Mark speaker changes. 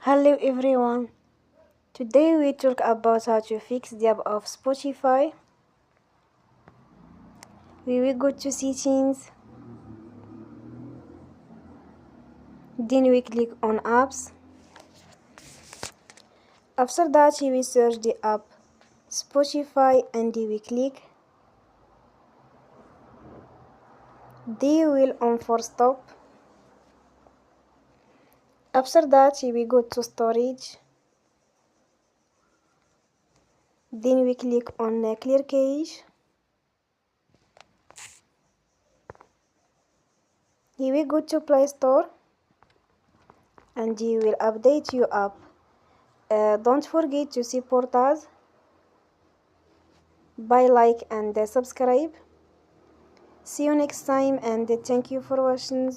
Speaker 1: Hello everyone. Today we talk about how to fix the app of Spotify. We will go to settings. Then we click on apps. After that we will search the app Spotify and we click. They will on for stop. After that we go to storage. Then we click on clear cache. Here we go to Play Store and you will update your app. Don't forget to support us by like and subscribe. See you next time and thank you for watching.